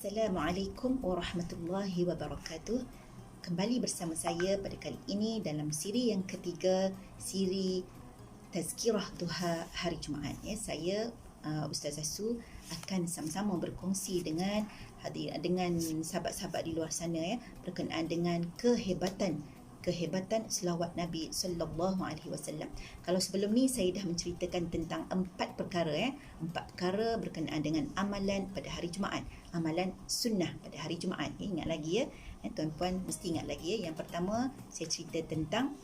Assalamualaikum warahmatullahi wabarakatuh. Kembali bersama saya pada kali ini dalam siri yang ketiga, siri Tazkirah Duha Hari Jumaat. Saya Ustazah Su akan sama-sama berkongsi dengan sahabat-sahabat di luar sana berkenaan dengan kehebatan selawat Nabi sallallahu alaihi wasallam. Kalau sebelum ni saya dah menceritakan tentang empat perkara berkenaan dengan amalan pada hari Jumaat, amalan sunnah pada hari Jumaat. Ingat lagi tuan-puan mesti ingat lagi Yang pertama saya cerita tentang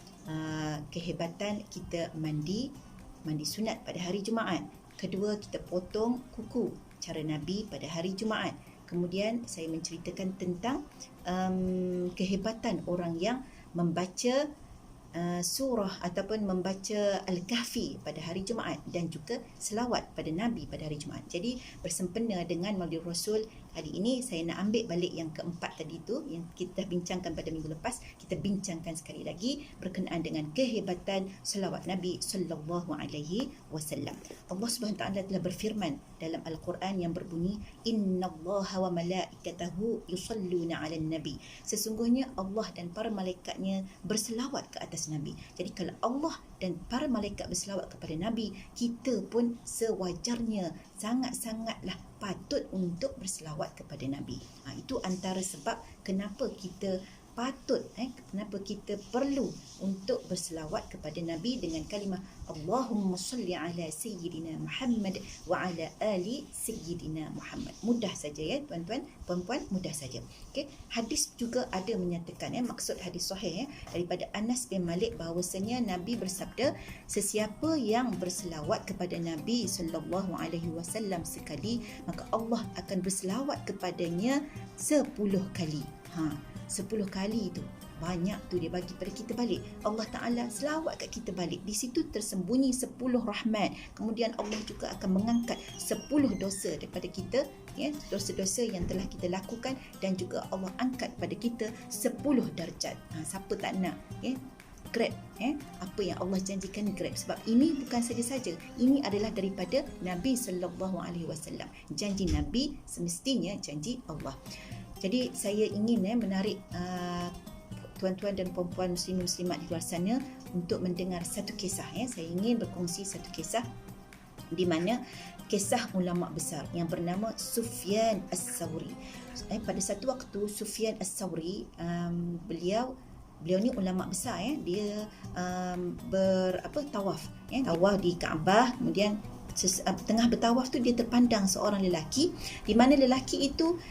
kehebatan kita mandi sunat pada hari Jumaat. Kedua, kita potong kuku cara Nabi pada hari Jumaat. Kemudian saya menceritakan tentang kehebatan orang yang membaca surah ataupun membaca Al-Kahfi pada hari Jumaat dan juga selawat pada Nabi pada hari Jumaat. Jadi bersempena dengan Maulid Rasul, hari ini saya nak ambil balik yang keempat tadi tu yang kita dah bincangkan pada minggu lepas. Kita bincangkan sekali lagi berkenaan dengan kehebatan selawat Nabi sallallahu alaihi wasallam. Allah Subhanahu Wa Taala telah berfirman dalam Al-Quran yang berbunyi, innallaha wa malaikatahu yusalluna 'alan nabi. Sesungguhnya Allah dan para malaikatnya berselawat ke atas Nabi. Jadi kalau Allah dan para malaikat berselawat kepada Nabi, kita pun sewajarnya sangat-sangatlah patut untuk berselawat kepada Nabi. Itu antara sebab kenapa kita kenapa kita perlu untuk berselawat kepada Nabi dengan kalimah Allahumma salli ala Sayyidina Muhammad wa ala ali Sayyidina Muhammad. Mudah saja tuan-tuan, puan-puan, mudah saja. Okay. Hadis juga ada menyatakan maksud hadis sahih daripada Anas bin Malik bahawasanya Nabi bersabda, sesiapa yang berselawat kepada Nabi sallallahu alaihi wasallam sekali, maka Allah akan berselawat kepadanya 10 kali. 10 kali tu banyak tu dia bagi pada kita balik. Allah Ta'ala selawat kat kita balik. Di situ tersembunyi 10 rahmat. Kemudian Allah juga akan mengangkat 10 dosa daripada kita, dosa-dosa yang telah kita lakukan, dan juga Allah angkat pada kita 10 darjat. Siapa tak nak grab apa yang Allah janjikan, grab. Sebab ini bukan saja-saja, ini adalah daripada Nabi sallallahu alaihi wasallam. Janji Nabi semestinya janji Allah. Jadi saya ingin menarik tuan-tuan dan puan-puan muslimin-muslimat di luar sana untuk mendengar satu kisah. Saya ingin berkongsi satu kisah di mana kisah ulama besar yang bernama Sufyan As-Sawri. Pada satu waktu Sufyan As-Sawri beliau ni ulama besar. Dia tawaf di Kaabah. Kemudian tengah bertawaf tu dia terpandang seorang lelaki, di mana lelaki itu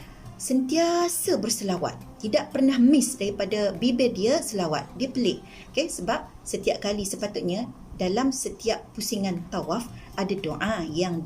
sentiasa berselawat, tidak pernah miss daripada bibir dia selawat. Dia pelik, sebab setiap kali sepatutnya dalam setiap pusingan tawaf ada doa yang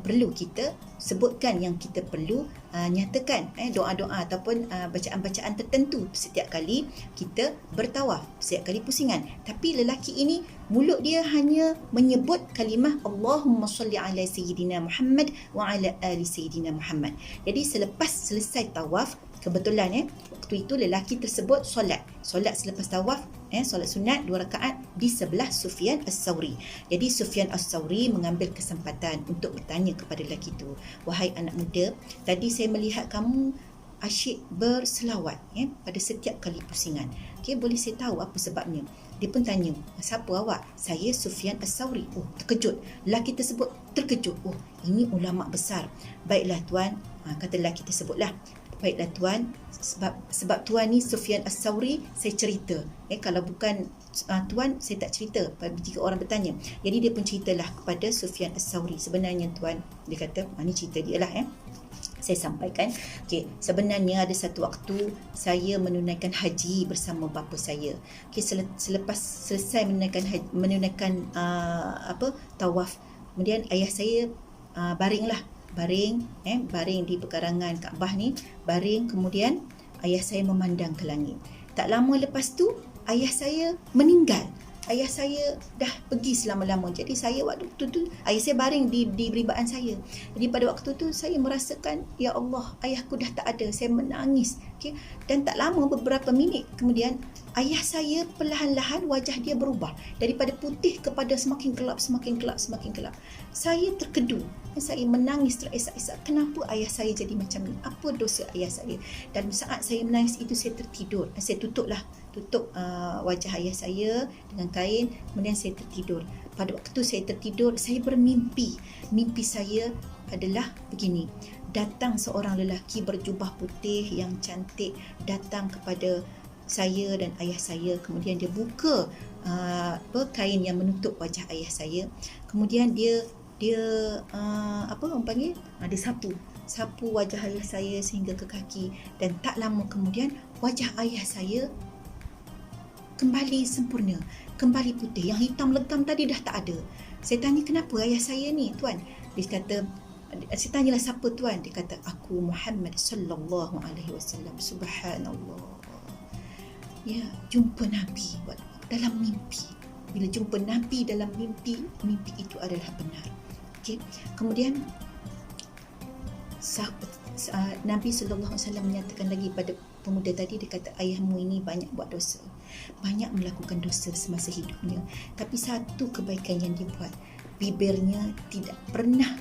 perlu kita sebutkan, yang kita perlu nyatakan, doa-doa ataupun bacaan-bacaan tertentu setiap kali kita bertawaf, setiap kali pusingan. Tapi lelaki ini mulut dia hanya menyebut kalimah Allahumma salli ala Sayyidina Muhammad wa ala ali Sayyidina Muhammad. Jadi selepas selesai tawaf, kebetulan waktu itu lelaki tersebut solat selepas tawaf, solat sunat 2 rakaat di sebelah Sufyan As-Sawri. Jadi Sufyan As-Sawri mengambil kesempatan untuk bertanya kepada lelaki itu, wahai anak muda, tadi saya melihat kamu asyik berselawat pada setiap kali pusingan. Boleh saya tahu apa sebabnya? Dia pun tanya, siapa awak? Saya Sufyan As-Sawri. Terkejut. Lelaki tersebut terkejut. Ini ulama besar. Baiklah tuan, kata lelaki tersebutlah. Baiklah tuan, sebab tuan ni Sufyan As-Sawri, saya cerita. Kalau bukan tuan, saya tak cerita jika orang bertanya. Jadi dia pun ceritalah kepada Sufyan As-Sawri. Sebenarnya tuan, dia kata, ni cerita dia lah. Saya sampaikan, sebenarnya ada satu waktu saya menunaikan haji bersama bapa saya. Selepas selesai menunaikan tawaf, kemudian ayah saya baring di pekarangan Kaabah ni, baring. Kemudian ayah saya memandang ke langit. Tak lama lepas tu ayah saya meninggal. Ayah saya dah pergi selama-lama. Jadi saya waktu tu ayah saya baring di beribaan saya. Jadi pada waktu tu saya merasakan, ya Allah, ayahku dah tak ada. Saya menangis Okay? Dan tak lama, beberapa minit kemudian, ayah saya perlahan-lahan wajah dia berubah daripada putih kepada semakin gelap, semakin gelap, semakin gelap. Saya terkedu, saya menangis terisak-isak. Kenapa ayah saya jadi macam ni? Apa dosa ayah saya? Dan saat saya menangis itu, saya tertidur. Saya tutup wajah ayah saya dengan kain, kemudian saya tertidur. Pada waktu saya tertidur, saya bermimpi. Mimpi saya adalah begini. Datang seorang lelaki berjubah putih yang cantik, datang kepada saya dan ayah saya. Kemudian dia buka kain yang menutup wajah ayah saya. Kemudian dia orang panggil, dia sapu wajah ayah saya sehingga ke kaki. Dan tak lama kemudian, wajah ayah saya kembali sempurna, kembali putih. Yang hitam legam tadi dah tak ada. Saya tanya, kenapa ayah saya ni, tuan? Dia kata, saya tanyalah, siapa tuan? Dia kata, aku Muhammad sallallahu alaihi wasallam. Subhanallah. Ya, jumpa Nabi dalam mimpi. Bila jumpa Nabi dalam mimpi, mimpi itu adalah benar. Okay. Kemudian Nabi sallallahu alaihi wasallam menyatakan lagi pada pemuda tadi, dia kata, ayahmu ini banyak buat dosa, banyak melakukan dosa semasa hidupnya, tapi satu kebaikan yang dia buat, bibirnya tidak pernah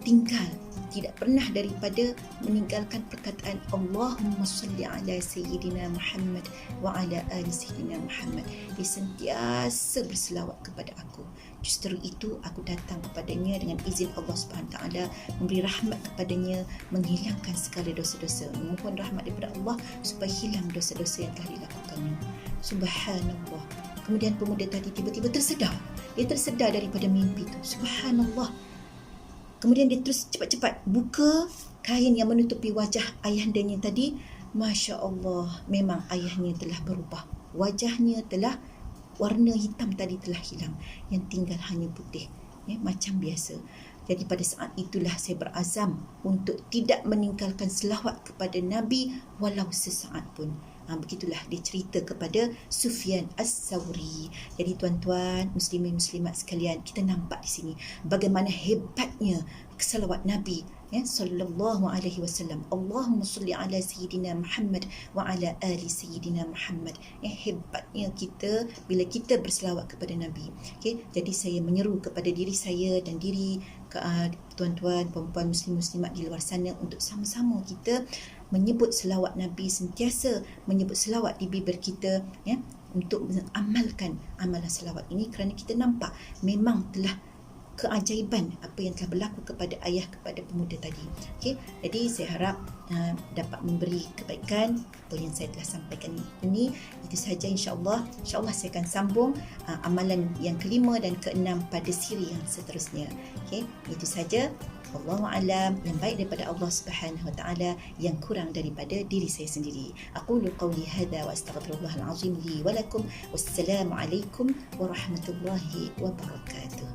tinggal, tidak pernah daripada meninggalkan perkataan Allahumma salli ala Sayyidina Muhammad wa ala ali Sayyidina Muhammad. Dia sentiasa berselawat kepada aku. Justru itu aku datang kepadanya dengan izin Allah Subhanahu Taala, memberi rahmat kepadanya, menghilangkan segala dosa-dosa. Mohon rahmat daripada Allah supaya hilang dosa-dosa yang telah dilakukannya. Subhanallah. Kemudian pemuda tadi tiba-tiba tersedar. Dia tersedar daripada mimpi itu. Subhanallah. Kemudian dia terus cepat-cepat buka kain yang menutupi wajah ayahandanya tadi. Masya Allah, memang ayahnya telah berubah. Wajahnya telah, warna hitam tadi telah hilang. Yang tinggal hanya putih, macam biasa. Jadi pada saat itulah saya berazam untuk tidak meninggalkan selawat kepada Nabi walau sesaat pun. Begitulah dia cerita kepada Sufyan As-Sawri. Jadi tuan-tuan, muslimin muslimat sekalian, kita nampak di sini bagaimana hebatnya selawat Nabi sallallahu alaihi wasallam. Allahumma salli ala Sayyidina Muhammad wa ala ali Sayyidina Muhammad. Hebatnya kita bila kita berselawat kepada Nabi. Okay? Jadi saya menyeru kepada diri saya dan diri tuan-tuan, perempuan muslim muslimat di luar sana untuk sama-sama kita menyebut selawat Nabi, sentiasa menyebut selawat di bibir kita, untuk mengamalkan amalan selawat ini, kerana kita nampak memang telah keajaiban apa yang telah berlaku kepada ayah, kepada pemuda tadi. Okay? Jadi saya harap dapat memberi kebaikan apa yang saya telah sampaikan ini. Itu sahaja, insyaAllah. InsyaAllah saya akan sambung amalan yang kelima dan keenam pada siri yang seterusnya. Okay? Itu sahaja. Wallahu a'lam, yang baik daripada Allah Subhanahu wa taala, yang kurang daripada diri saya sendiri. Aqulu qawli hadza wa astaghfirullahal azim li wa lakum. Wassalamu alaikum warahmatullahi wabarakatuh.